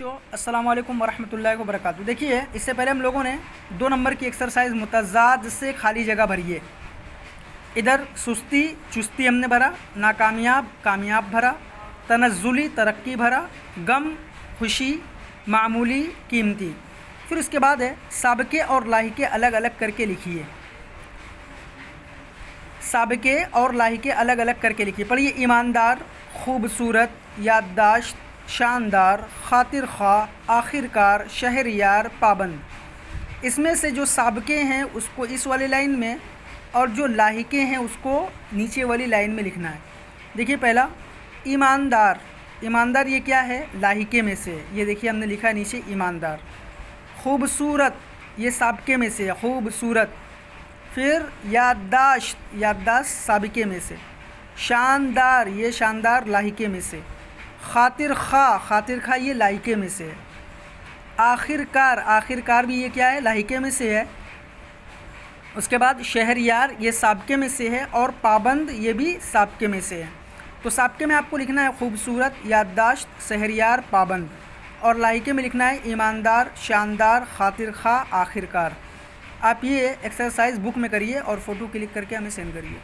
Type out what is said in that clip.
السلام علیکم ورحمۃ اللہ وبرکاتہ۔ دیکھیے، اس سے پہلے ہم لوگوں نے 2 نمبر کی ایکسرسائز متضاد سے خالی جگہ بھری ہے۔ ادھر سستی چستی ہم نے بھرا، ناکامیاب کامیاب بھرا، تنزلی ترقی بھرا، غم خوشی معمولی قیمتی۔ پھر اس کے بعد ہے سابقے اور لاحقے الگ الگ کر کے لکھیے۔ سابقے اور لاحقے الگ الگ کر کے لکھیے۔ پڑھیے، ایماندار، خوبصورت، یادداشت، شاندار، خاطر خواہ، آخرکار، شہریار، پابند۔ اس میں سے جو سابقے ہیں اس کو اس والی لائن میں اور جو لاحقے ہیں اس کو نیچے والی لائن میں لکھنا ہے۔ دیکھیے، پہلا ایماندار۔ ایماندار یہ کیا ہے؟ لاحقے میں سے۔ یہ دیکھیے ہم نے لکھا ہے نیچے ایماندار۔ خوبصورت یہ سابقے میں سے ہے، خوبصورت۔ پھر یادداشت، یادداشت سابقے میں سے۔ شاندار یہ شاندار لاحقے میں سے۔ خاطر خواہ، خاطر خواہ یہ لاحقے میں سے ہے۔ آخرکار، آخرکار بھی یہ کیا ہے؟ لاحقے میں سے ہے۔ اس کے بعد شہریار یہ سابقے میں سے ہے، اور پابند یہ بھی سابقے میں سے ہے۔ تو سابقے میں آپ کو لکھنا ہے خوبصورت، یادداشت، شہریار، پابند، اور لاحقے میں لکھنا ہے ایماندار، شاندار، خاطر خواہ، آخرکار۔ آپ یہ ایکسرسائز بک میں کریے اور فوٹو کلک کر کے ہمیں سینڈ کریے۔